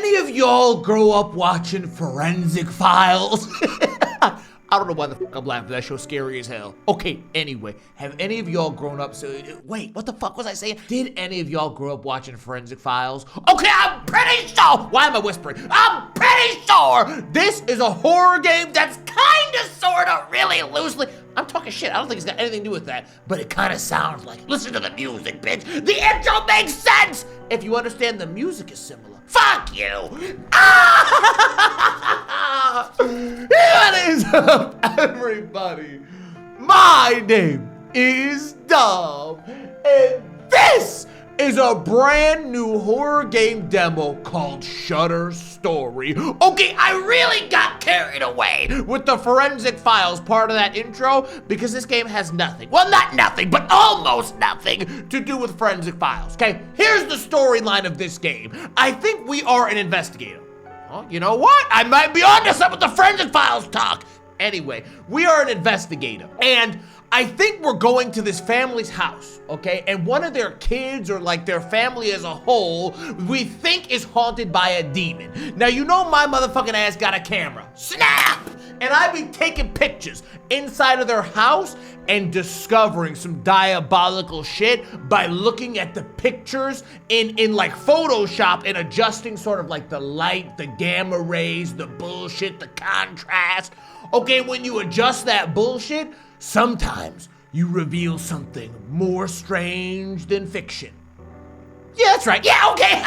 any of y'all grow up watching Forensic Files? I don't know why the fuck I'm laughing. That show's scary as hell. Okay, anyway, have any of y'all grown up? Wait, what the fuck was I saying? Did any of y'all grow up watching Forensic Files? Okay, I'm pretty sure. Why am I whispering? I'm pretty sure this is a horror game that's kinda, sorta, really loosely. I'm talking shit. I don't think it's got anything to do with that, but it kinda sounds like. Listen to the music, bitch. The intro makes sense if you understand the music is similar. Fuck you! What is up, everybody? My name is Dom, and this is a brand new horror game demo called Shutter Story. Okay, I really got carried away with the Forensic Files part of that intro because this game has nothing, well, not nothing, but almost nothing to do with Forensic Files, okay? Here's the storyline of this game. I think we are an investigator. Well, you know what? I might be onto something with the Forensic Files talk. Anyway, we are an investigator, and I think we're going to this family's house, okay? And one of their kids, or like their family as a whole, we think is haunted by a demon. Now, you know my motherfucking ass got a camera. Snap! And I be taking pictures inside of their house and discovering some diabolical shit by looking at the pictures in like Photoshop and adjusting sort of like the light, the gamma rays, the bullshit, the contrast. Okay, when you adjust that bullshit, sometimes you reveal something more strange than fiction. Yeah, that's right. Yeah, okay.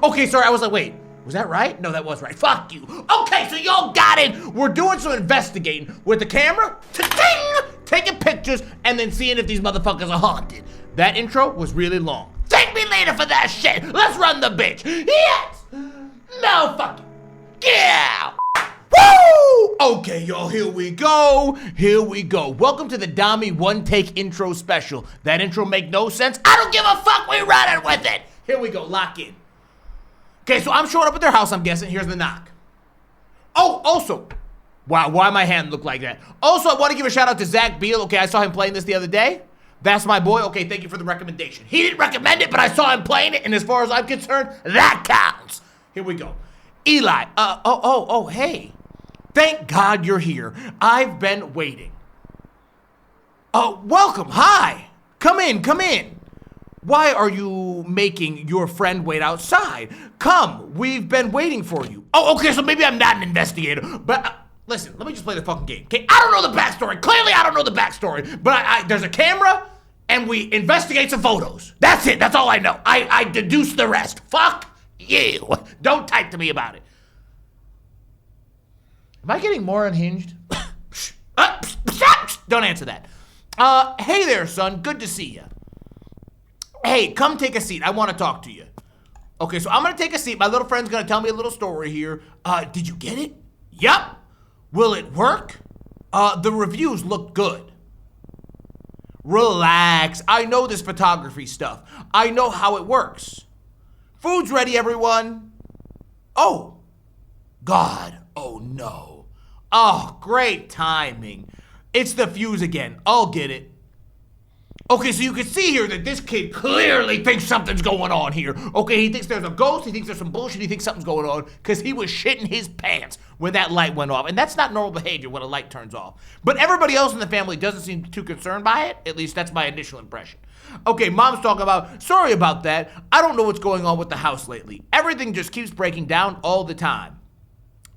Okay, sorry, I was like, wait, was that right? No, that was right. Fuck you. Okay, so y'all got it. We're doing some investigating with the camera, ta-ding, taking pictures, and then seeing if these motherfuckers are haunted. That intro was really long. Thank me later for that shit. Let's run the bitch. Yes. No, fuck you. Yeah. Woo! Okay, y'all, here we go. Here we go. Welcome to the Dommy One Take Intro Special. That intro make no sense? I don't give a fuck, we running with it. Here we go, lock in. Okay, so I'm showing up at their house, I'm guessing. Here's the knock. Oh, also, wow, why my hand look like that? Also, I want to give a shout out to Zach Beal. Okay, I saw him playing this the other day. That's my boy. Okay, thank you for the recommendation. He didn't recommend it, but I saw him playing it, and as far as I'm concerned, that counts. Here we go. Eli, hey. Thank God you're here. I've been waiting. Welcome, hi. Come in. Why are you making your friend wait outside? Come, we've been waiting for you. Oh, okay, so maybe I'm not an investigator, but listen, let me just play the fucking game, okay? I don't know the backstory. Clearly, I don't know the backstory, but there's a camera, and we investigate some photos. That's it, that's all I know. I deduce the rest. Fuck you. Don't type to me about it. Am I getting more unhinged? Don't answer that. Hey there, son. Good to see you. Hey, come take a seat. I want to talk to you. Okay, so I'm going to take a seat. My little friend's going to tell me a little story here. Did you get it? Yup. Will it work? The reviews look good. Relax. I know this photography stuff. I know how it works. Food's ready, everyone. Oh, God. Oh, no. Oh, great timing. It's the fuse again. I'll get it. Okay, so you can see here that this kid clearly thinks something's going on here. Okay, he thinks there's a ghost, he thinks there's some bullshit, he thinks something's going on because he was shitting his pants when that light went off. And that's not normal behavior when a light turns off. But everybody else in the family doesn't seem too concerned by it. At least that's my initial impression. Okay, mom's talking about, sorry about that. I don't know what's going on with the house lately. Everything just keeps breaking down all the time.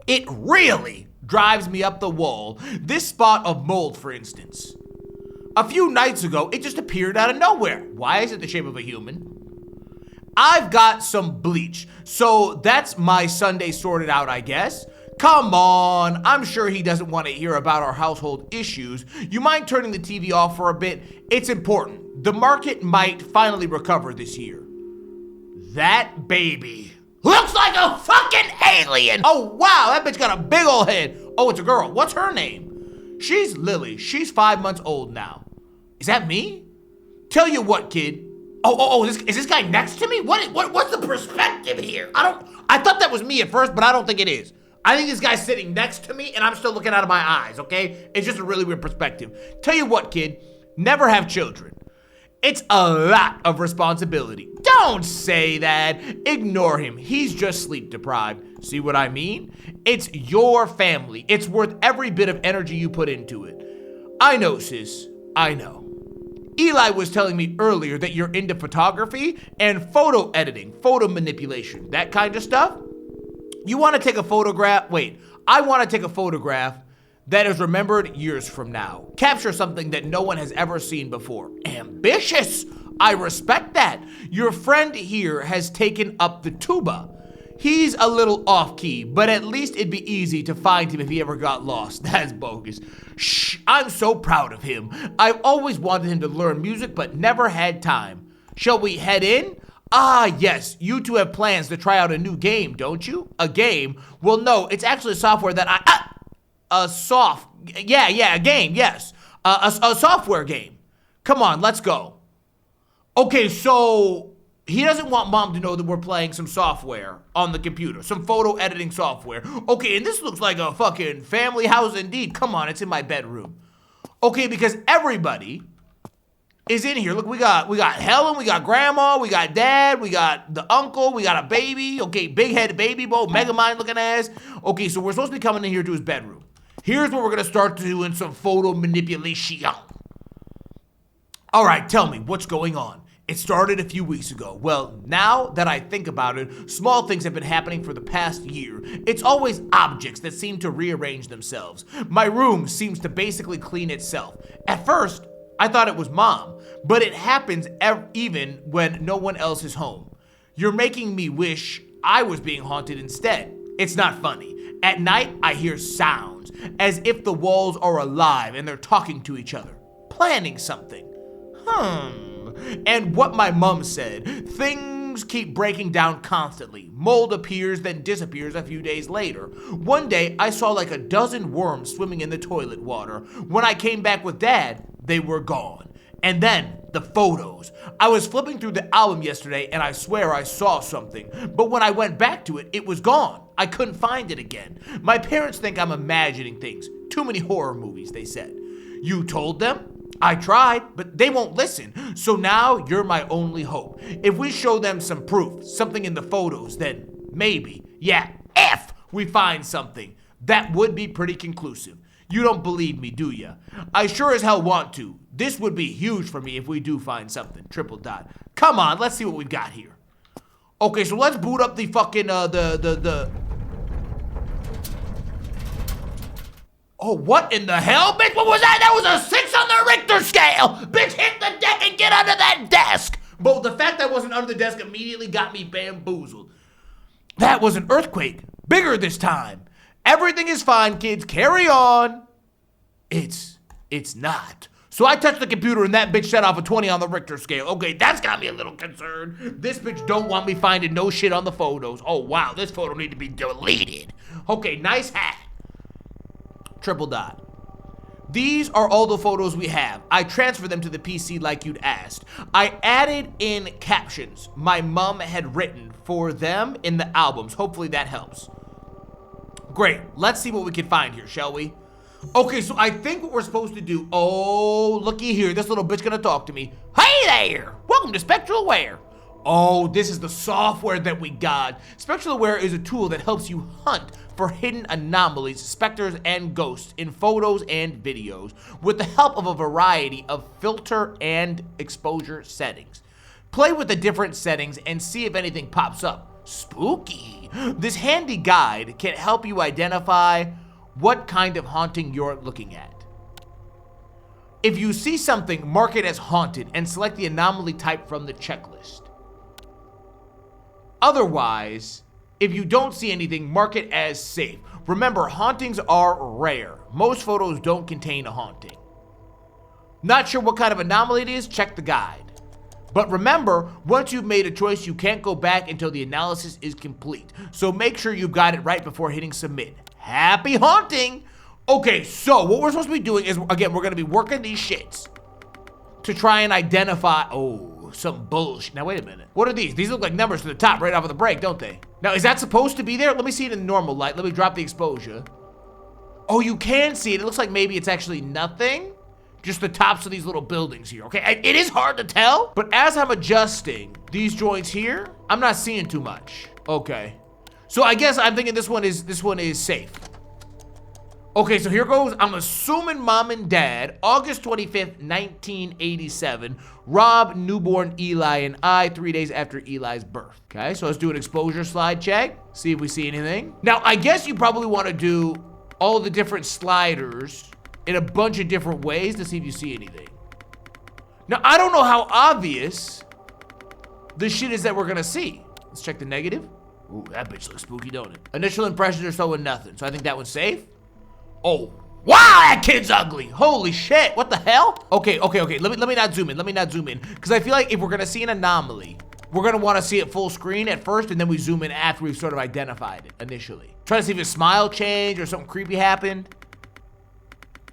It really drives me up the wall. This spot of mold, for instance. A few nights ago, it just appeared out of nowhere. Why is it the shape of a human? I've got some bleach, so that's my Sunday sorted out, I guess. Come on, I'm sure he doesn't want to hear about our household issues. You mind turning the TV off for a bit? It's important. The market might finally recover this year. That baby looks like a fucking alien. Oh, wow, that bitch got a big old head. Oh, it's a girl. What's her name? She's Lily. She's 5 months old now. Is that me? Tell you what, kid. Is this guy next to me? What's the perspective here? I thought that was me at first, but I don't think it is. I think this guy's sitting next to me, and I'm still looking out of my eyes, okay? It's just a really weird perspective. Tell you what, kid. Never have children. It's a lot of responsibility. Don't say that. Ignore him. He's just sleep deprived. See what I mean? It's your family. It's worth every bit of energy you put into it. I know, sis. I know. Eli was telling me earlier that you're into photography and photo editing, photo manipulation, that kind of stuff. You want to take a photograph? Wait, I want to take a photograph that is remembered years from now. Capture something that no one has ever seen before. Ambitious! I respect that. Your friend here has taken up the tuba. He's a little off-key, but at least it'd be easy to find him if he ever got lost. That's bogus. Shh, I'm so proud of him. I've always wanted him to learn music, but never had time. Shall we head in? Ah, yes, you two have plans to try out a new game, don't you? A game? Well, no, it's actually software that a game, yes. A software game. Come on, let's go. Okay, so he doesn't want mom to know that we're playing some software on the computer, some photo editing software. Okay, and this looks like a fucking family house indeed. Come on, it's in my bedroom. Okay, because everybody is in here. Look, we got Helen, we got grandma, we got dad, we got the uncle, we got a baby. Okay, big head baby, Megamind looking ass. Okay, so we're supposed to be coming in here to his bedroom. Here's where we're gonna start doing some photo manipulation. All right, tell me, what's going on? It started a few weeks ago. Well, now that I think about it, small things have been happening for the past year. It's always objects that seem to rearrange themselves. My room seems to basically clean itself. At first, I thought it was mom, but it happens even when no one else is home. You're making me wish I was being haunted instead. It's not funny. At night, I hear sounds, as if the walls are alive and they're talking to each other, planning something. And what my mom said, things keep breaking down constantly. Mold appears, then disappears a few days later. One day, I saw like a dozen worms swimming in the toilet water. When I came back with Dad, they were gone. And then, the photos. I was flipping through the album yesterday and I swear I saw something. But when I went back to it, it was gone. I couldn't find it again. My parents think I'm imagining things. Too many horror movies, they said. You told them? I tried, but they won't listen. So now you're my only hope. If we show them some proof, something in the photos, then maybe, if we find something, that would be pretty conclusive. You don't believe me, do ya? I sure as hell want to. This would be huge for me if we do find something. Triple dot. Come on, let's see what we've got here. Okay, so let's boot up the fucking, Oh, what in the hell, bitch? What was that? That was a 6 on the Richter scale. Bitch, hit the deck and get under that desk. But the fact that I wasn't under the desk immediately got me bamboozled. That was an earthquake. Bigger this time. Everything is fine, kids. Carry on. It's not. So I touched the computer and that bitch set off a 20 on the Richter scale. Okay, that's got me a little concerned. This bitch don't want me finding no shit on the photos. Oh, wow, this photo need to be deleted. Okay, nice hat. Triple dot. These are all the photos we have. I transferred them to the PC like you'd asked. I added in captions my mom had written for them in the albums. Hopefully that helps. Great, let's see what we can find here, shall we? Okay, so I think what we're supposed to do, oh, looky here, this little bitch gonna talk to me. Hey there, welcome to Spectralware. Oh, this is the software that we got. Spectralware is a tool that helps you hunt for hidden anomalies, specters, and ghosts in photos and videos with the help of a variety of filter and exposure settings. Play with the different settings and see if anything pops up. Spooky. This handy guide can help you identify what kind of haunting you're looking at. If you see something, mark it as haunted and select the anomaly type from the checklist. Otherwise, if you don't see anything, mark it as safe. Remember, hauntings are rare. Most photos don't contain a haunting. Not sure what kind of anomaly it is? Check the guide. But remember, once you've made a choice, you can't go back until the analysis is complete. So make sure you've got it right before hitting submit. Happy haunting! Okay, so what we're supposed to be doing is, again, we're gonna be working these shits to try and identify, some bullshit. Now, wait a minute. What are these? These look like numbers to the top right off of the break, don't they? Now, is that supposed to be there? Let me see it in normal light. Let me drop the exposure. Oh, you can see it. It looks like maybe it's actually nothing. just the tops of these little buildings here, okay? It is hard to tell, but as I'm adjusting these joints here, I'm not seeing too much. Okay. So I guess I'm thinking this one is safe. Okay, so here goes. I'm assuming mom and dad, August 25th, 1987, robbed newborn Eli and I 3 days after Eli's birth. Okay, so let's do an exposure slide check, see if we see anything. Now, I guess you probably want to do all the different sliders in a bunch of different ways to see if you see anything. Now, I don't know how obvious the shit is that we're gonna see. Let's check the negative. Ooh, that bitch looks spooky, don't it? Initial impressions are showing nothing, so I think that one's safe. Oh, wow, that kid's ugly. Holy shit, what the hell? Okay. Let me not zoom in. Because I feel like if we're gonna see an anomaly, we're gonna wanna see it full screen at first, and then we zoom in after we've sort of identified it initially. Trying to see if his smile changed or something creepy happened.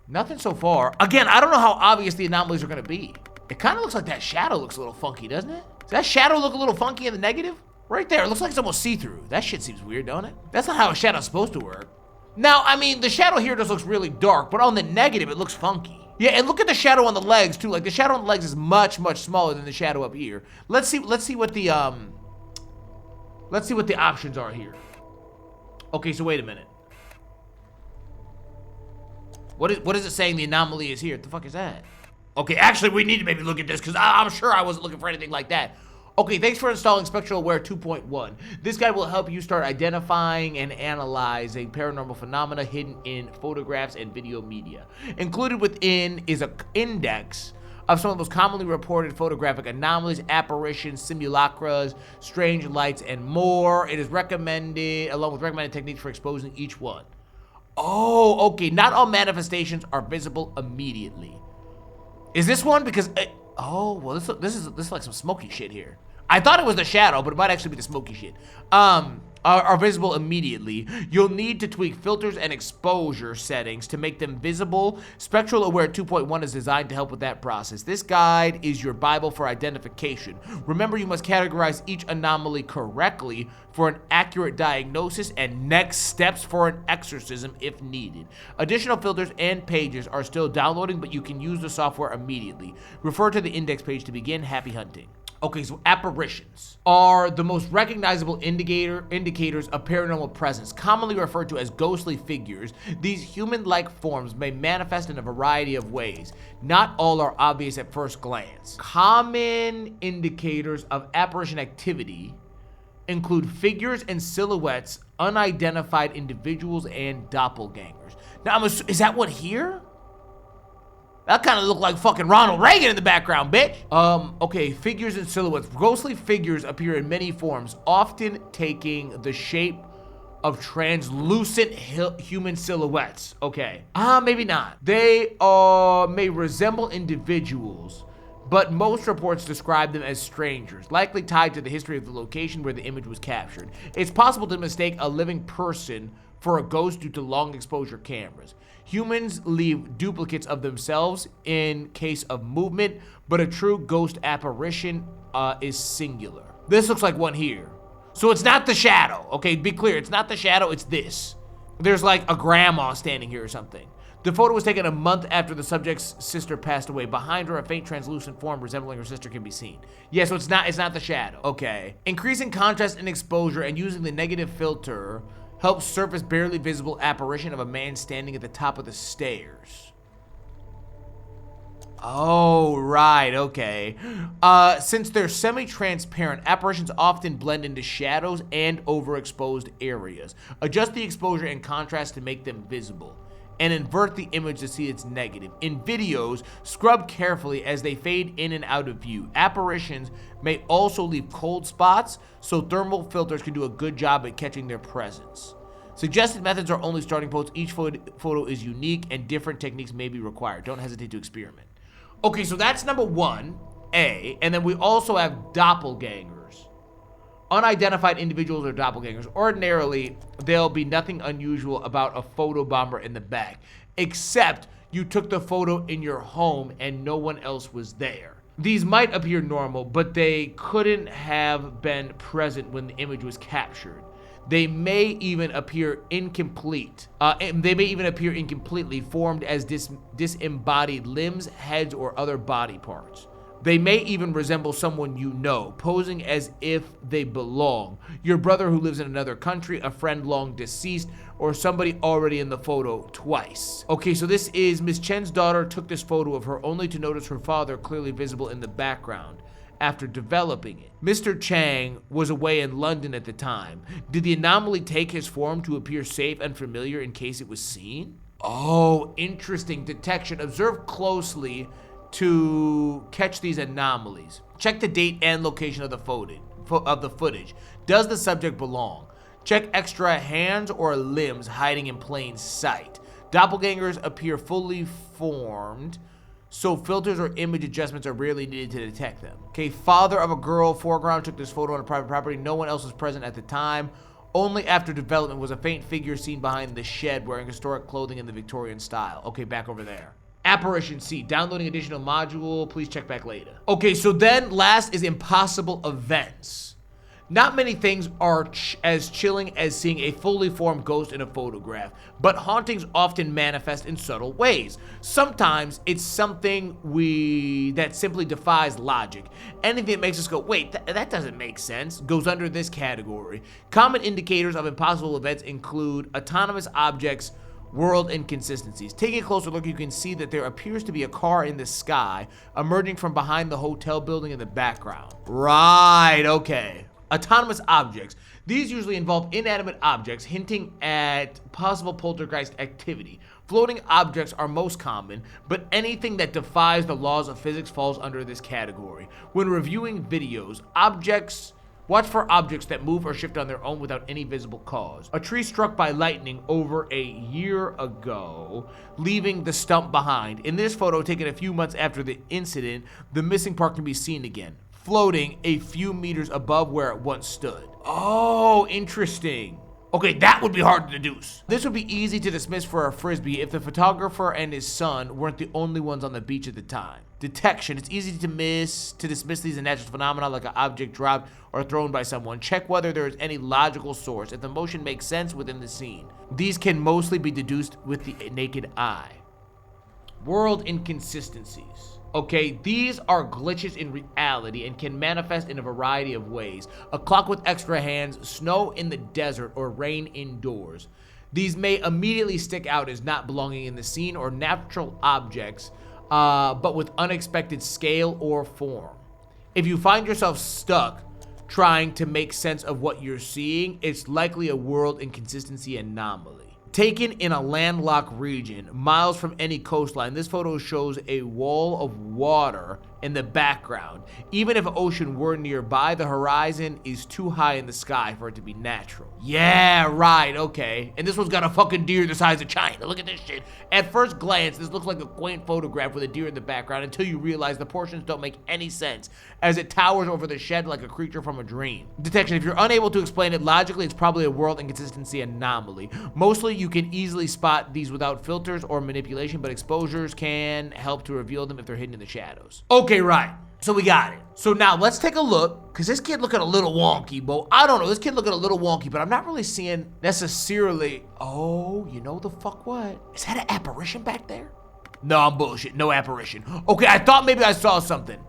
Nothing so far. Again, I don't know how obvious the anomalies are gonna be. It kind of looks like that shadow looks a little funky, doesn't it? Does that shadow look a little funky in the negative? Right there, it looks like it's almost see-through. That shit seems weird, don't it? That's not how a shadow's supposed to work. Now, I mean, the shadow here just looks really dark, but on the negative, it looks funky. Yeah, and look at the shadow on the legs, too. Like, the shadow on the legs is much, much smaller than the shadow up here. Let's see what the options are here. Okay, so wait a minute. What is it saying the anomaly is here? What the fuck is that? Okay, actually, we need to maybe look at this, because I'm sure I wasn't looking for anything like that. Okay, thanks for installing Spectralware 2.1. This guide will help you start identifying and analyzing paranormal phenomena hidden in photographs and video media. Included within is an index of some of the most commonly reported photographic anomalies, apparitions, simulacras, strange lights, and more. It is recommended, along with recommended techniques for exposing each one. Oh, okay, not all manifestations are visible immediately. Is this one? Because... oh, well, this is like some smoky shit here. I thought it was the shadow, but it might actually be the smoky shit. Are visible immediately. You'll need to tweak filters and exposure settings to make them visible. Spectralware 2.1 is designed to help with that process. This guide is your Bible for identification. Remember, you must categorize each anomaly correctly for an accurate diagnosis and next steps for an exorcism if needed. Additional filters and pages are still downloading, but you can use the software immediately. Refer to the index page to begin. Happy hunting. Okay, so apparitions are the most recognizable indicators of paranormal presence, commonly referred to as ghostly figures. These human-like forms may manifest in a variety of ways. Not all are obvious at first glance. Common indicators of apparition activity include figures and silhouettes, unidentified individuals, and doppelgangers. Now, is that one here? That kind of looked like fucking Ronald Reagan in the background, bitch. Okay, figures and silhouettes. Ghostly figures appear in many forms, often taking the shape of translucent human silhouettes. Okay, maybe not. They may resemble individuals, but most reports describe them as strangers, likely tied to the history of the location where the image was captured. It's possible to mistake a living person for a ghost due to long exposure cameras. Humans leave duplicates of themselves in case of movement, but a true ghost apparition is singular. This looks like one here. So it's not the shadow, okay? Be clear, it's not the shadow, it's this. There's like a grandma standing here or something. The photo was taken a month after the subject's sister passed away. Behind her, a faint translucent form resembling her sister can be seen. Yeah, so it's not the shadow. Okay. Increasing contrast and exposure and using the negative filter helps surface barely visible apparition of a man standing at the top of the stairs. Oh, right, okay. Since they're semi-transparent, apparitions often blend into shadows and overexposed areas. Adjust the exposure and contrast to make them visible, and invert the image to see its negative. In videos, scrub carefully as they fade in and out of view. Apparitions may also leave cold spots, so thermal filters can do a good job at catching their presence. Suggested methods are only starting points. Each photo is unique and different techniques may be required. Don't hesitate to experiment. Okay, so that's number 1A, and then we also have doppelgangers. Unidentified individuals or doppelgangers. Ordinarily, there'll be nothing unusual about a photobomber in the back, except you took the photo in your home and no one else was there. These might appear normal, but they couldn't have been present when the image was captured. They may even appear incomplete. They may even appear incompletely formed as disembodied limbs, heads, or other body parts. They may even resemble someone you know, posing as if they belong. Your brother who lives in another country, a friend long deceased, or somebody already in the photo twice. Okay, so this is Miss Chen's daughter took this photo of her only to notice her father clearly visible in the background after developing it. Mr. Chang was away in London at the time. Did the anomaly take his form to appear safe and familiar in case it was seen? Oh, interesting. Detection. Observe closely to catch these anomalies. Check the date and location of the footage. Does the subject belong? Check extra hands or limbs hiding in plain sight. Doppelgangers appear fully formed, so filters or image adjustments are rarely needed to detect them. Okay, father of a girl, foreground, took this photo on a private property. No one else was present at the time. Only after development was a faint figure seen behind the shed wearing historic clothing in the Victorian style. Okay, back over there. Apparition C, downloading additional module, please check back later. Okay, so then last is impossible events. Not many things are as chilling as seeing a fully formed ghost in a photograph, but hauntings often manifest in subtle ways. Sometimes it's something that simply defies logic. Anything that makes us go, wait, that doesn't make sense, goes under this category. Common indicators of impossible events include autonomous objects, world inconsistencies. Taking a closer look, you can see that there appears to be a car in the sky emerging from behind the hotel building in the background. Right, okay. Autonomous objects. These usually involve inanimate objects, hinting at possible poltergeist activity. Floating objects are most common, but anything that defies the laws of physics falls under this category. When reviewing videos, watch for objects that move or shift on their own without any visible cause. A tree struck by lightning over a year ago, leaving the stump behind. In this photo taken a few months after the incident, the missing part can be seen again, floating a few meters above where it once stood. Oh, interesting. Okay, that would be hard to deduce. This would be easy to dismiss for a frisbee if the photographer and his son weren't the only ones on the beach at the time. Detection. It's easy to dismiss these natural phenomena like an object dropped or thrown by someone. Check whether there is any logical source, if the motion makes sense within the scene. These can mostly be deduced with the naked eye. World inconsistencies. Okay, these are glitches in reality and can manifest in a variety of ways. A clock with extra hands, snow in the desert, or rain indoors. These may immediately stick out as not belonging in the scene or natural objects, but with unexpected scale or form. If you find yourself stuck trying to make sense of what you're seeing, it's likely a world inconsistency anomaly. Taken in a landlocked region, miles from any coastline, this photo shows a wall of water in the background. Even if an ocean were nearby, the horizon is too high in the sky for it to be natural. Yeah, right, okay. And this one's got a fucking deer the size of China. Look at this shit. At first glance, this looks like a quaint photograph with a deer in the background until you realize the portions don't make any sense, as it towers over the shed like a creature from a dream. Detection. If you're unable to explain it logically, it's probably a world inconsistency anomaly. Mostly, you can easily spot these without filters or manipulation, but exposures can help to reveal them if they're hidden in the shadows. Okay, right. So we got it. So now let's take a look, because this kid looking a little wonky, Bo. I don't know, this kid looking a little wonky, but I'm not really seeing necessarily, oh, you know the fuck what? Is that an apparition back there? No, I'm bullshit, no apparition. Okay, I thought maybe I saw something.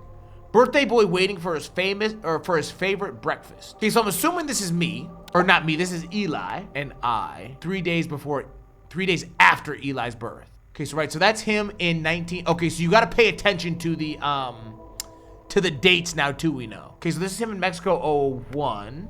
Birthday boy waiting for his favorite breakfast. Okay, so I'm assuming this is me, or not me, this is Eli and I, 3 days after Eli's birth. Okay, so right, so that's him in okay, so you gotta pay attention to the dates now too, we know. Okay, so this is him in Mexico 01.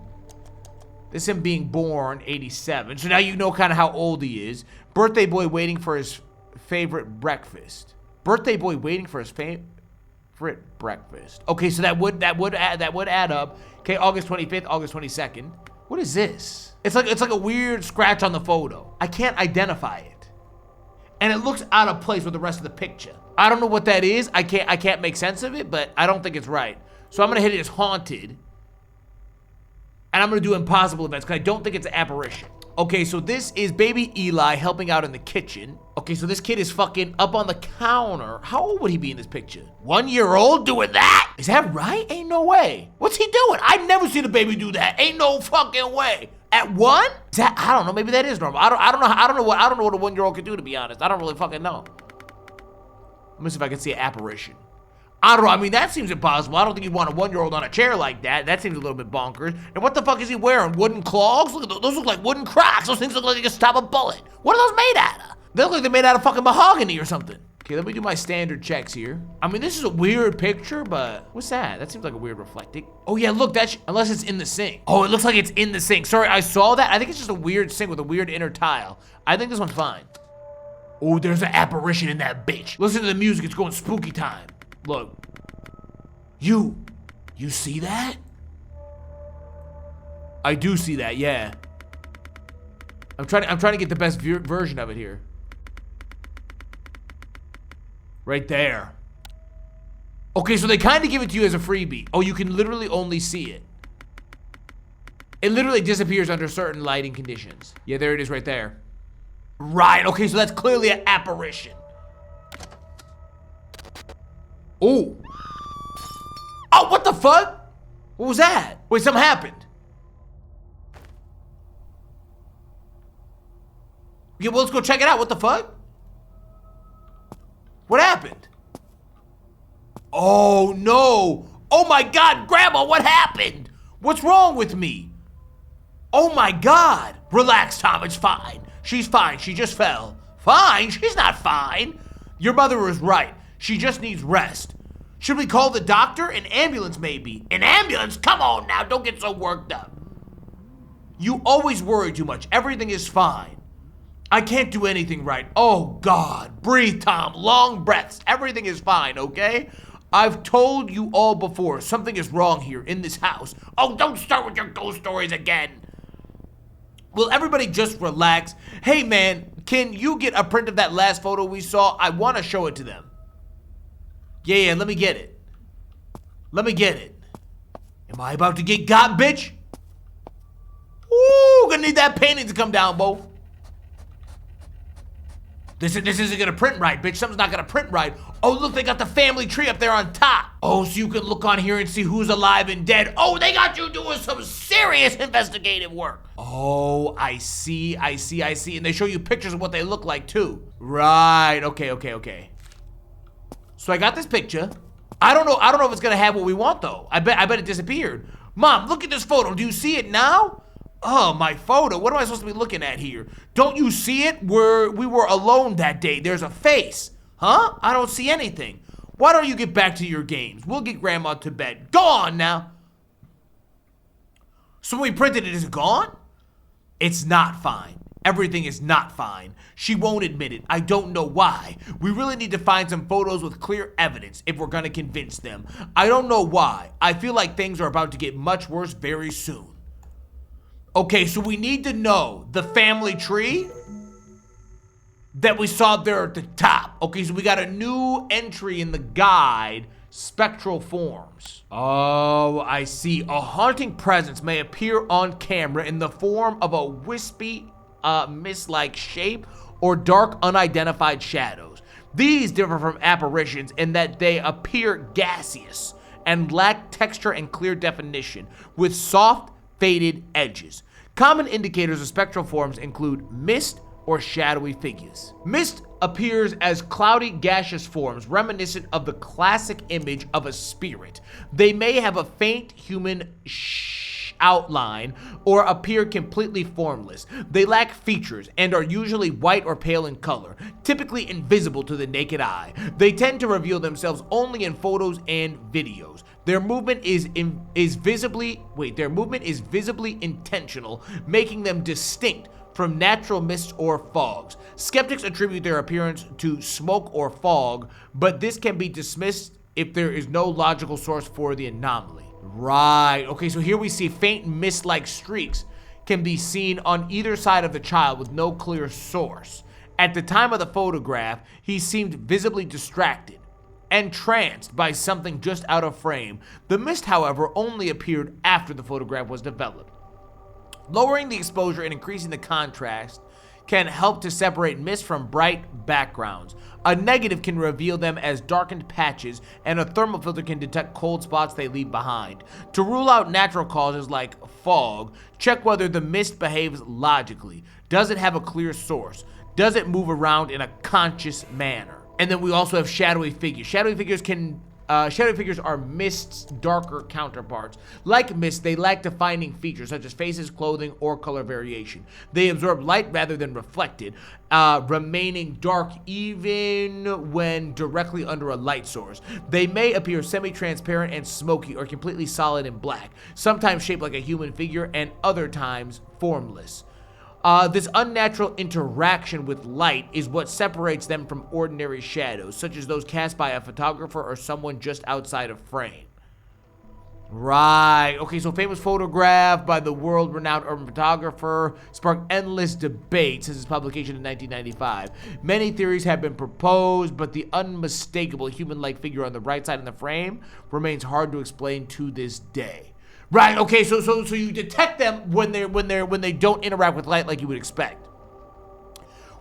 This is him being born 87. So now you know kind of how old he is. Birthday boy waiting for his favorite breakfast. Birthday boy waiting for his favorite breakfast. Okay, so that would add up. Okay, August 25th, August 22nd. What is this? It's like a weird scratch on the photo. I can't identify it. And it looks out of place with the rest of the picture. I don't know what that is. I can't make sense of it, but I don't think it's right. So I'm gonna hit it as haunted. And I'm gonna do impossible events, because I don't think it's an apparition. Okay, so this is baby Eli helping out in the kitchen. Okay, so this kid is fucking up on the counter. How old would he be in this picture? 1 year old doing that? Is that right? Ain't no way. What's he doing? I've never seen a baby do that. Ain't no fucking way. At 1? I don't know. Maybe that is normal. I don't know what a 1-year-old can do, to be honest. I don't really fucking know. Let me see if I can see an apparition. I don't know. I mean, that seems impossible. I don't think you'd want a 1-year-old on a chair like that. That seems a little bit bonkers. And what the fuck is he wearing? Wooden clogs? Look at those. Those look like wooden Crocs. Those things look like they can stop a bullet. What are those made out of? They look like they're made out of fucking mahogany or something. Okay, let me do my standard checks here. I mean, this is a weird picture, but what's that? That seems like a weird reflecting. Oh yeah, look, unless it's in the sink. Oh, it looks like it's in the sink. Sorry, I saw that. I think it's just a weird sink with a weird inner tile. I think this one's fine. Oh, there's an apparition in that bitch. Listen to the music, it's going spooky time. Look. You see that? I do see that, yeah. I'm trying to get the best version of it here. Right there. Okay, so they kind of give it to you as a freebie. Oh, you can literally only see it. It literally disappears under certain lighting conditions. Yeah, there it is right there. Right, okay, so that's clearly an apparition. Oh. Oh, what the fuck? What was that? Wait, something happened. Yeah, well, let's go check it out. What the fuck? What happened? Oh, no. Oh, my God, Grandma, what happened? What's wrong with me? Oh, my God. Relax, Tom, it's fine. She's fine, she just fell. Fine? She's not fine. Your mother was right. She just needs rest. Should we call the doctor? An ambulance, maybe. An ambulance? Come on now, don't get so worked up. You always worry too much. Everything is fine. I can't do anything right. Oh, God. Breathe, Tom. Long breaths. Everything is fine, okay? I've told you all before. Something is wrong here in this house. Oh, don't start with your ghost stories again. Will everybody just relax? Hey, man, can you get a print of that last photo we saw? I want to show it to them. Yeah, let me get it. Let me get it. Am I about to get got, bitch? Ooh, gonna need that painting to come down, Bo. This isn't gonna print right, bitch. Something's not gonna print right. Oh, look, they got the family tree up there on top. Oh, so you can look on here and see who's alive and dead. Oh, they got you doing some serious investigative work. Oh, I see. And they show you pictures of what they look like, too. Right, okay. So I got this picture. I don't know if it's gonna have what we want, though. I bet it disappeared. Mom, look at this photo. Do you see it now? Oh, my photo. What am I supposed to be looking at here? Don't you see it? We were alone that day. There's a face. Huh? I don't see anything. Why don't you get back to your games? We'll get Grandma to bed. Go on now. So when we printed it, is it gone? It's not fine. Everything is not fine. She won't admit it. I don't know why. We really need to find some photos with clear evidence if we're gonna convince them. I don't know why. I feel like things are about to get much worse very soon. Okay, so we need to know the family tree that we saw there at the top. Okay, so we got a new entry in the guide, spectral forms. Oh, I see. A haunting presence may appear on camera in the form of a wispy, mist-like shape or dark, unidentified shadows. These differ from apparitions in that they appear gaseous and lack texture and clear definition, with soft, faded edges. Common indicators of spectral forms include mist or shadowy figures. Mist appears as cloudy gaseous forms reminiscent of the classic image of a spirit. They may have a faint human outline or appear completely formless. They lack features and are usually white or pale in color, typically invisible to the naked eye. They tend to reveal themselves only in photos and videos. Their movement is visibly intentional, making them distinct from natural mists or fogs. Skeptics attribute their appearance to smoke or fog, but this can be dismissed if there is no logical source for the anomaly. Right, okay, so here we see faint mist-like streaks can be seen on either side of the child with no clear source. At the time of the photograph, he seemed visibly distracted, entranced by something just out of frame. The mist, however, only appeared after the photograph was developed. Lowering the exposure and increasing the contrast can help to separate mist from bright backgrounds. A negative can reveal them as darkened patches, and a thermal filter can detect cold spots they leave behind. To rule out natural causes like fog, check whether the mist behaves logically. Does it have a clear source? Does it move around in a conscious manner? And then we also have shadowy figures. Shadowy figures are mist's darker counterparts. Like mist, they lack defining features such as faces, clothing, or color variation. They absorb light rather than reflect it, remaining dark even when directly under a light source. They may appear semi-transparent and smoky or completely solid and black, sometimes shaped like a human figure and other times formless. This unnatural interaction with light is what separates them from ordinary shadows, such as those cast by a photographer or someone just outside of frame. Right. Okay, so famous photograph by the world-renowned urban photographer sparked endless debate since its publication in 1995. Many theories have been proposed, but the unmistakable human-like figure on the right side of the frame remains hard to explain to this day. Right. Okay. So you detect them when they don't interact with light like you would expect.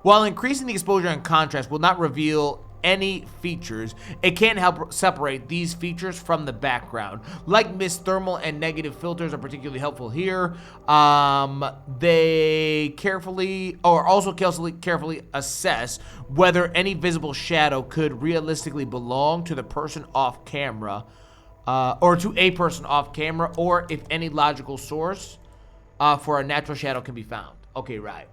While increasing the exposure and contrast will not reveal any features, it can help separate these features from the background. Like mist, thermal and negative filters are particularly helpful here. They carefully assess whether any visible shadow could realistically belong to the person off camera. Or to a person off camera, or if any logical source for a natural shadow can be found. Okay, right.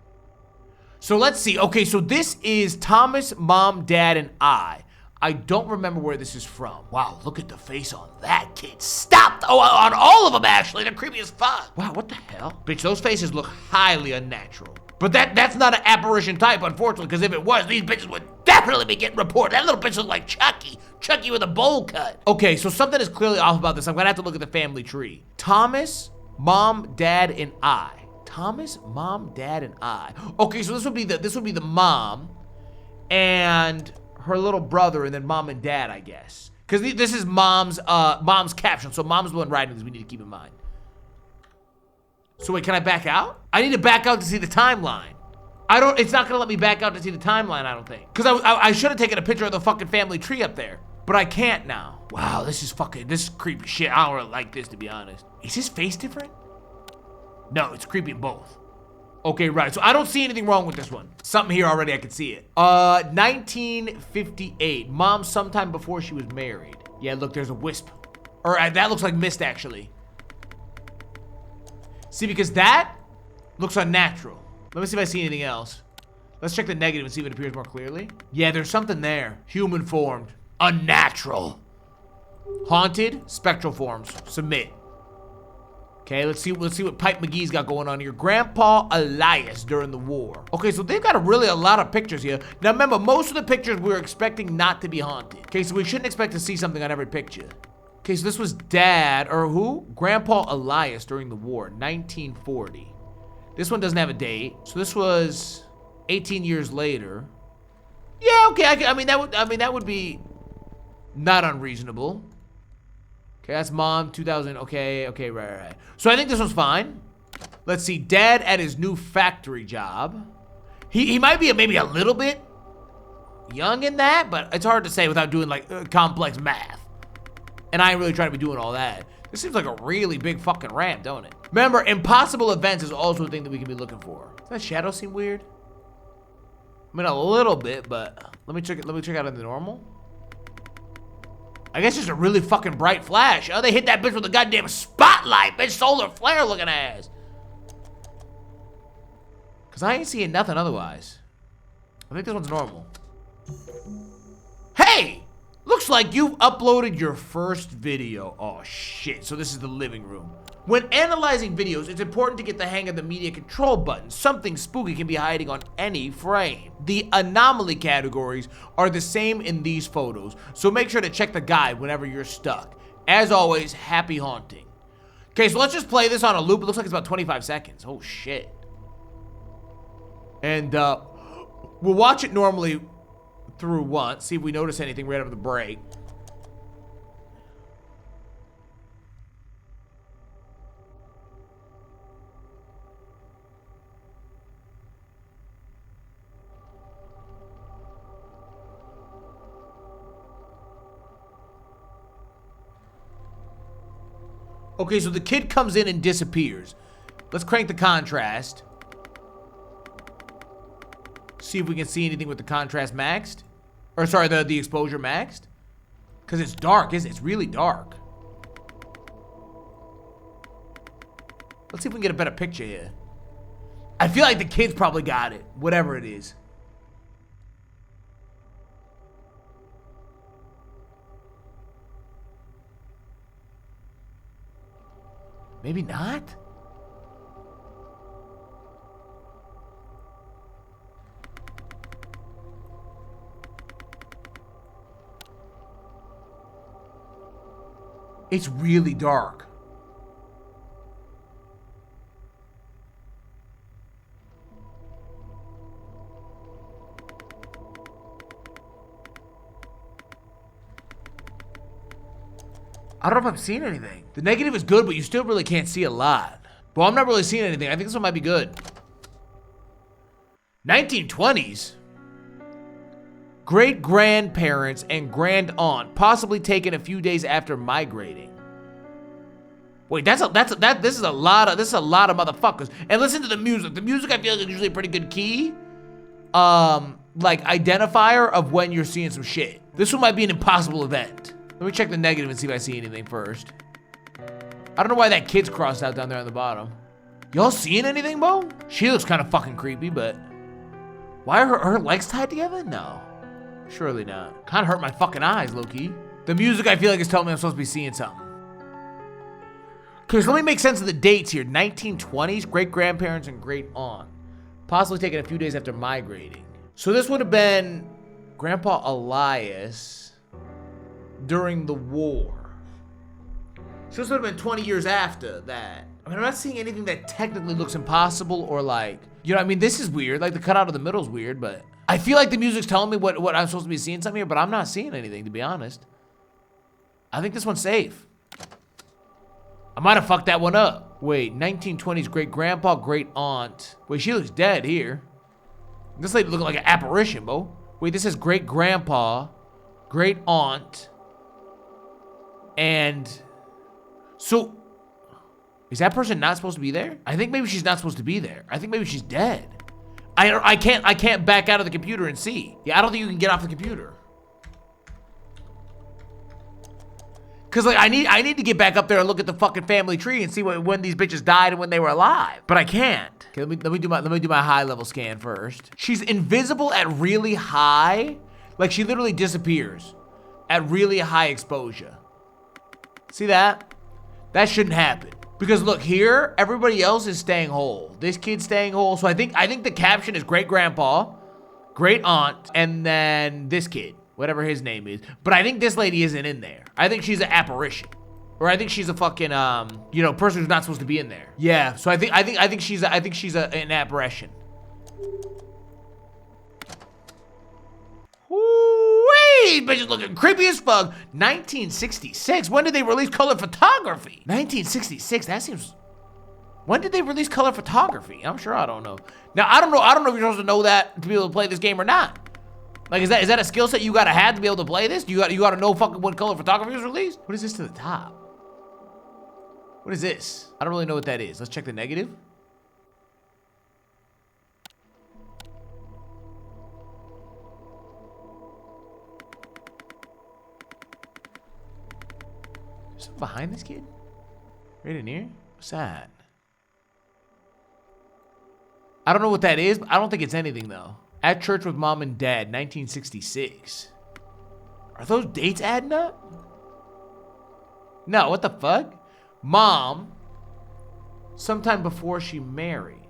So let's see. Okay, so this is Thomas, Mom, Dad, and I. I don't remember where this is from. Wow, look at the face on that kid. Stop! Oh, on all of them, actually. They're creepy as fuck. Wow, what the hell? Bitch, those faces look highly unnatural. But that's not an apparition type, unfortunately, because if it was, these bitches would definitely be getting reported. That little bitch looks like Chucky. Chucky with a bowl cut. Okay, so something is clearly off about this. I'm gonna have to look at the family tree. Thomas, Mom, Dad, and I. Thomas, Mom, Dad, and I. Okay, so this would be the mom and her little brother, and then Mom and Dad, I guess. Because this is mom's caption, so mom's the one writing this. We need to keep in mind. So wait, can I back out? I need to back out to see the timeline. It's not gonna let me back out to see the timeline, I don't think. Because I should have taken a picture of the fucking family tree up there. But I can't now. Wow, this is creepy shit. I don't really like this, to be honest. Is his face different? No, it's creepy both. Okay, right, so I don't see anything wrong with this one. Something here already, I can see it. 1958, mom sometime before she was married. Yeah, look, there's a wisp. Or that looks like mist, actually. See, because that looks unnatural. Let me see if I see anything else. Let's check the negative and see if it appears more clearly. Yeah, there's something there. Human formed. Unnatural. Haunted. Spectral forms. Submit. Okay, let's see what Pipe McGee's got going on here. Grandpa Elias during the war. Okay, so they've got a lot of pictures here. Now remember, most of the pictures we're expecting not to be haunted. Okay, so we shouldn't expect to see something on every picture. Okay, so this was Dad, or who? Grandpa Elias during the war, 1940. This one doesn't have a date, so this was 18 years later. Yeah, okay, I mean that would be not unreasonable. Okay, that's Mom, 2000. Okay, right. So I think this one's fine. Let's see, Dad at his new factory job. He might be maybe a little bit young in that, but it's hard to say without doing like complex math. And I ain't really trying to be doing all that. This seems like a really big fucking ramp, don't it? Remember, impossible events is also a thing that we can be looking for. Does that shadow seem weird? I mean, a little bit, but let me check out in the normal. I guess it's a really fucking bright flash. Oh, they hit that bitch with a goddamn spotlight, bitch. Solar flare looking ass. Because I ain't seeing nothing otherwise. I think this one's normal. Hey! Looks like you've uploaded your first video. Oh, shit. So this is the living room. When analyzing videos, it's important to get the hang of the media control button. Something spooky can be hiding on any frame. The anomaly categories are the same in these photos, so make sure to check the guide whenever you're stuck. As always, happy haunting. Okay, so let's just play this on a loop. It looks like it's about 25 seconds. Oh, shit. And we'll watch it normally through once, see if we notice anything right over the break. Okay, so the kid comes in and disappears. Let's crank the contrast. See if we can see anything with the contrast maxed. Or sorry, the exposure maxed. Because it's dark, isn't it? It's really dark. Let's see if we can get a better picture here. I feel like the kid's probably got it. Whatever it is. Maybe not? It's really dark. I don't know if I'm seeing anything. The negative is good, but you still really can't see a lot. Well, I'm not really seeing anything. I think this one might be good. 1920s. Great-grandparents and grand-aunt, possibly taken a few days after migrating. Wait, this is a lot of motherfuckers. And listen to the music. The music I feel like is usually a pretty good key. Like identifier of when you're seeing some shit. This one might be an impossible event. Let me check the negative and see if I see anything first. I don't know why that kid's crossed out down there on the bottom. Y'all seeing anything, Bo? She looks kind of fucking creepy, but why are her legs tied together? No, surely not. Kind of hurt my fucking eyes, low-key. The music I feel like is telling me I'm supposed to be seeing something. Okay, so let me make sense of the dates here. 1920s, great-grandparents and great-aunt. Possibly taken a few days after migrating. So this would have been Grandpa Elias during the war. So this would have been 20 years after that. I mean, I'm not seeing anything that technically looks impossible or like, you know what I mean? This is weird. Like the cutout of the middle is weird, but I feel like the music's telling me what I'm supposed to be seeing something here, but I'm not seeing anything, to be honest. I think this one's safe. I might have fucked that one up. Wait, 1920s great-grandpa, great-aunt. Wait, she looks dead here. This lady looking like an apparition, Bo. Wait, this is great-grandpa, great-aunt, and so is that person not supposed to be there? I think maybe she's not supposed to be there. I think maybe she's dead. I can't back out of the computer and see. Yeah, I don't think you can get off the computer. Cause like I need to get back up there and look at the fucking family tree and see when these bitches died and when they were alive. But I can't. Okay, let me do my high level scan first. She's invisible at really high, like she literally disappears at really high exposure. See that? That shouldn't happen. Because look here, everybody else is staying whole. This kid's staying whole. So I think the caption is great grandpa, great aunt, and then this kid, whatever his name is. But I think this lady isn't in there. I think she's an apparition. Or I think she's a fucking person who's not supposed to be in there. Yeah, so I think she's an apparition. Wait, bitch is looking creepy as fuck. 1966. When did they release color photography? 1966. That seems. When did they release color photography? I'm sure I don't know. Now I don't know if you're supposed to know that to be able to play this game or not. Like, is that a skill set you gotta have to be able to play this? You gotta know fucking when color photography was released? What is this to the top? What is this? I don't really know what that is. Let's check the negative. Something behind this kid? Right in here? What's that? I don't know what that is, but I don't think it's anything though. At church with mom and dad, 1966. Are those dates adding up? No, what the fuck? Mom, sometime before she married.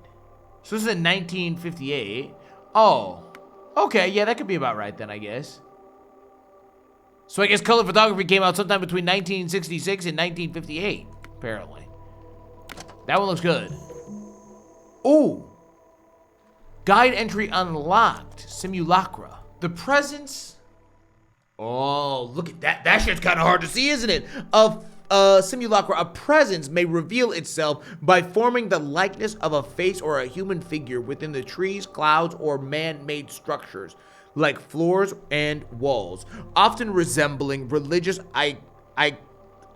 So this is in 1958. Oh, okay, yeah, that could be about right then, I guess. So I guess color photography came out sometime between 1966 and 1958, apparently. That one looks good. Ooh. Guide entry unlocked. Simulacra. The presence. Oh, look at that. That shit's kind of hard to see, isn't it? Of simulacra, a presence may reveal itself by forming the likeness of a face or a human figure within the trees, clouds, or man-made structures, like floors and walls, often resembling religious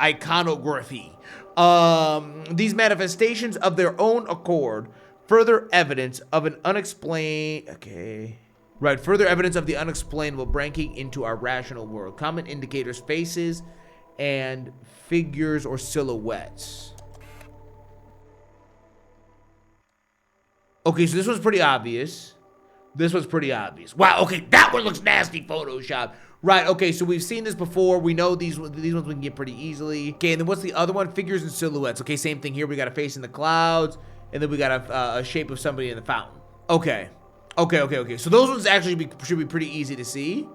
iconography These manifestations of their own accord, further evidence of an unexplained, further evidence of the unexplainable breaking into our rational world. Common indicators, faces, and figures or silhouettes. Okay, so this one's pretty obvious. This one's pretty obvious. Wow, okay, that one looks nasty, Photoshop. Right, okay, so we've seen this before. We know these ones we can get pretty easily. Okay, and then what's the other one? Figures and silhouettes. Okay, same thing here. We got a face in the clouds, and then we got a shape of somebody in the fountain. Okay. So those ones actually should be pretty easy to see.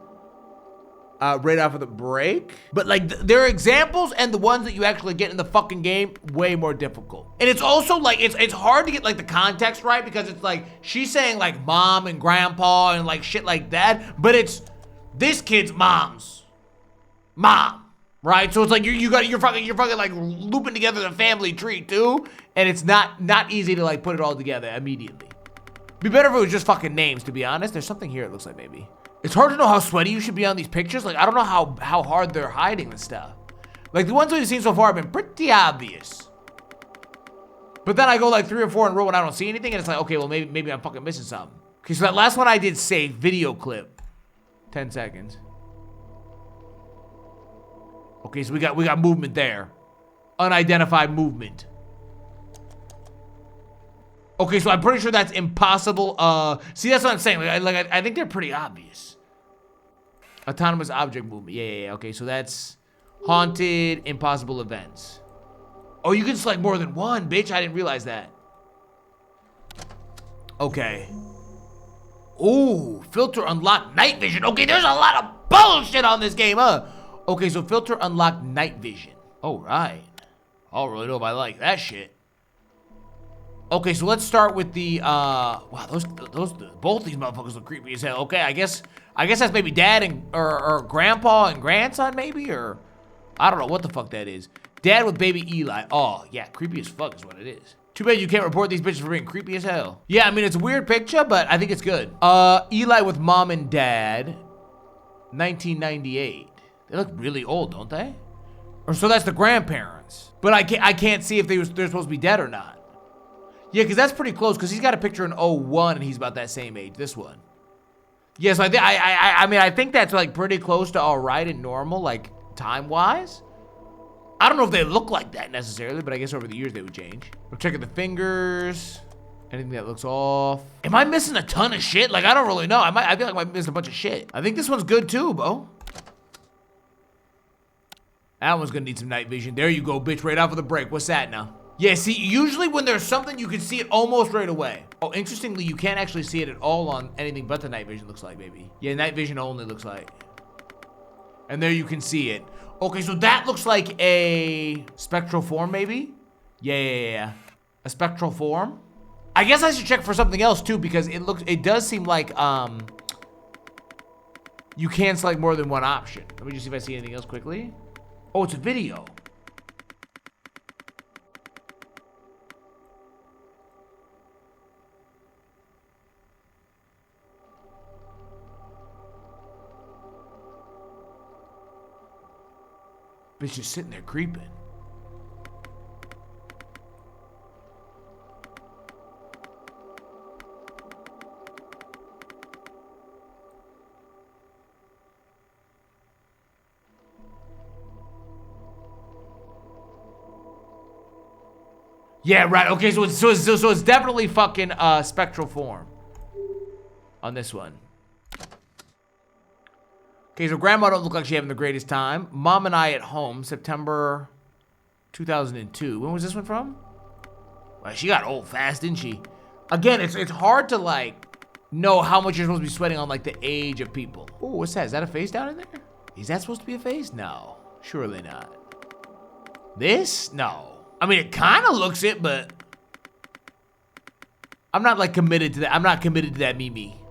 Right off of the break. But like, there are examples, and the ones that you actually get in the fucking game, way more difficult. And it's also like, it's hard to get like the context right, because it's like, she's saying like mom and grandpa and like shit like that, but it's this kid's mom's mom, right? So it's like you're fucking like looping together the family tree too, and it's not easy to like put it all together immediately. Be better if it was just fucking names, to be honest. There's something here it looks like maybe. It's hard to know how sweaty you should be on these pictures. Like, I don't know how hard they're hiding this stuff. Like, the ones we've seen so far have been pretty obvious. But then I go like 3 or 4 in a row and I don't see anything, and it's like, okay, well maybe I'm fucking missing something. Okay, so that last one I did save video clip. 10 seconds. Okay, so we got movement there. Unidentified movement. Okay, so I'm pretty sure that's impossible. See, that's what I'm saying. I think they're pretty obvious. Autonomous object movement. Yeah. Okay, so that's haunted, impossible events. Oh, you can select more than one, bitch. I didn't realize that. Okay. Ooh, filter unlock night vision. Okay, there's a lot of bullshit on this game, huh? Okay, so filter unlock night vision. All right. I don't really know if I like that shit. Okay, so let's start with the, wow, those, both these motherfuckers look creepy as hell. Okay, I guess that's maybe dad and, or grandpa and grandson maybe, or, I don't know what the fuck that is. Dad with baby Eli. Oh, yeah, creepy as fuck is what it is. Too bad you can't report these bitches for being creepy as hell. Yeah, I mean, it's a weird picture, but I think it's good. Eli with mom and dad, 1998. They look really old, don't they? Or so that's the grandparents. But I can't see if they're supposed to be dead or not. Yeah, because that's pretty close, because he's got a picture in 01, and he's about that same age, this one. Yeah, so I mean, I think that's, like, pretty close to all right and normal, like, time-wise. I don't know if they look like that, necessarily, but I guess over the years they would change. We're checking the fingers. Anything that looks off. Am I missing a ton of shit? Like, I don't really know. I feel like I might miss a bunch of shit. I think this one's good, too, Bo. That one's gonna need some night vision. There you go, bitch, right off of the break. What's that now? Yeah, see, usually when there's something, you can see it almost right away. Oh, interestingly, you can't actually see it at all on anything but the night vision, looks like, maybe. Yeah, night vision only looks like. And there you can see it. Okay, so that looks like a spectral form, maybe? Yeah. A spectral form? I guess I should check for something else, too, because it does seem like, you can select more than one option. Let me just see if I see anything else quickly. Oh, it's a video. Bitch just sitting there creeping. Yeah, right. Okay, so it's definitely fucking spectral form on this one. Okay, so grandma don't look like she's having the greatest time. Mom and I at home, September 2002. When was this one from? Well, she got old fast, didn't she? Again, it's hard to like know how much you're supposed to be sweating on like the age of people. Oh, what's that? Is that a face down in there? Is that supposed to be a face? No, surely not. This? No. I mean, it kind of looks it, but I'm not like committed to that. I'm not committed to that Mimi.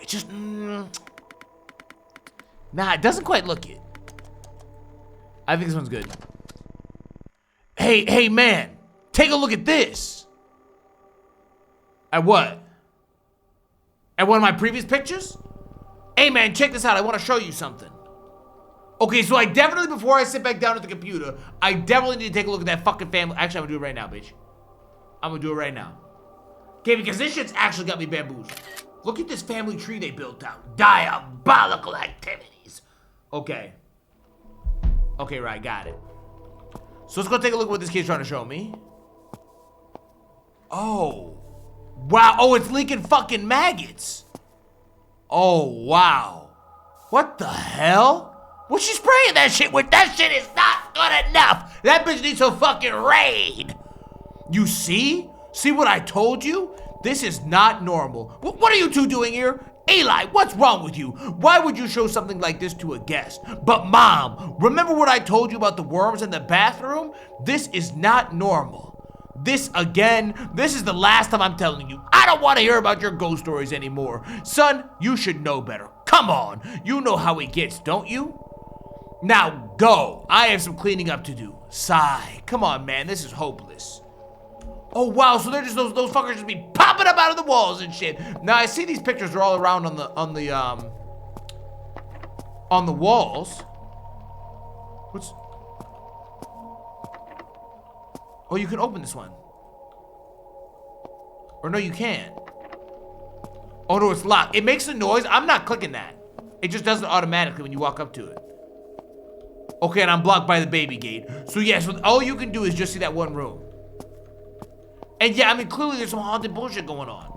It just, nah, it doesn't quite look it. I think this one's good. Hey, man, take a look at this. At what? At one of my previous pictures? Hey, man, check this out. I want to show you something. Okay, so I definitely, before I sit back down at the computer, I definitely need to take a look at that fucking family. Actually, I'm gonna do it right now, bitch. I'm gonna do it right now. Okay, because this shit's actually got me bamboozled. Look at this family tree they built out. Diabolical activities. Okay. Okay, right, got it. So let's go take a look at what this kid's trying to show me. Oh. Wow. Oh, it's leaking fucking maggots. Oh, wow. What the hell? What's she spraying that shit with? That shit is not good enough. That bitch needs some fucking rain. You see? See what I told you? This is not normal. What are you two doing here? Eli, what's wrong with you? Why would you show something like this to a guest? But Mom, remember what I told you about the worms in the bathroom? This is not normal. This is the last time I'm telling you. I don't want to hear about your ghost stories anymore. Son, you should know better. Come on, you know how it gets, don't you? Now go. I have some cleaning up to do. Sigh. Come on, man, this is hopeless. Oh wow, so they're just those fuckers just be popping up out of the walls and shit. Now I see these pictures are all around on the walls. What's? Oh, you can open this one. Or no, you can't. Oh no, it's locked. It makes a noise. I'm not clicking that. It just does it automatically when you walk up to it. Okay, and I'm blocked by the baby gate. So yes, all you can do is just see that one room. And yeah, I mean, clearly there's some haunted bullshit going on.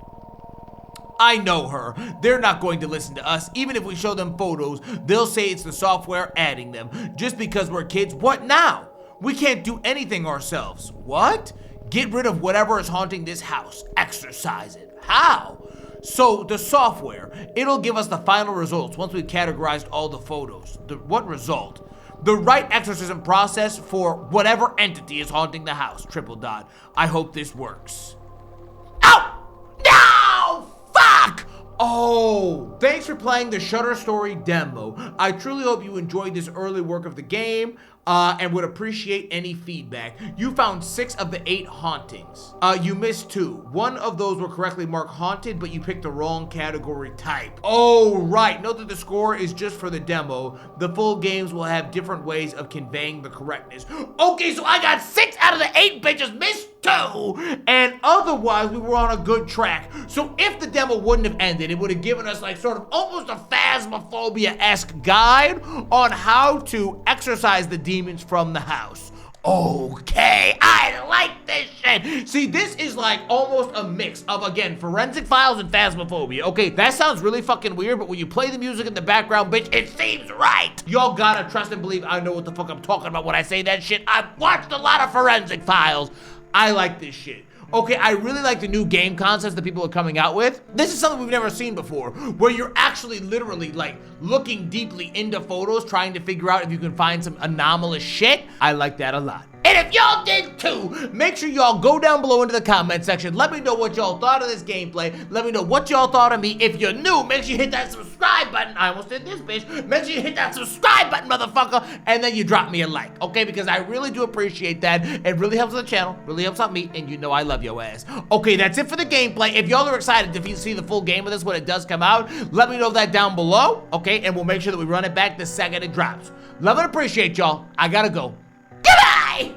I know her. They're not going to listen to us. Even if we show them photos, they'll say it's the software adding them. Just because we're kids, what now? We can't do anything ourselves. What? Get rid of whatever is haunting this house. Exorcise it. How? So the software, it'll give us the final results once we've categorized all the photos. What result? The right exorcism process for whatever entity is haunting the house. .. I hope this works. Ow! No! Fuck! Oh, thanks for playing the Shutter Story demo. I truly hope you enjoyed this early work of the game. And would appreciate any feedback. You found 6 of the 8 hauntings. You missed 2. One of those were correctly marked haunted, but you picked the wrong category type. Oh, right. Note that the score is just for the demo. The full games will have different ways of conveying the correctness. Okay, so I got 6 out of the 8 bitches, missed 2, and otherwise we were on a good track. So if the demo wouldn't have ended, it would have given us like sort of almost a Phasmophobia-esque guide on how to exorcise the demons from the house. Okay, I like this shit. See, this is like almost a mix of, again, Forensic Files and Phasmophobia. Okay, that sounds really fucking weird, but when you play the music in the background, bitch, it seems right. Y'all gotta trust and believe I know what the fuck I'm talking about when I say that shit. I've watched a lot of Forensic Files. I like this shit. Okay, I really like the new game concepts that people are coming out with. This is something we've never seen before, where you're actually literally like looking deeply into photos, trying to figure out if you can find some anomalous shit. I like that a lot. And if y'all did too, make sure y'all go down below into the comment section. Let me know what y'all thought of this gameplay. Let me know what y'all thought of me. If you're new, make sure you hit that subscribe button. I almost did this, bitch. Make sure you hit that subscribe button, motherfucker. And then you drop me a like, okay? Because I really do appreciate that. It really helps the channel, really helps out me, and you know I love your ass. Okay, that's it for the gameplay. If y'all are excited to see the full game of this when it does come out, let me know that down below, okay? And we'll make sure that we run it back the second it drops. Love and appreciate y'all. I gotta go. Goodbye!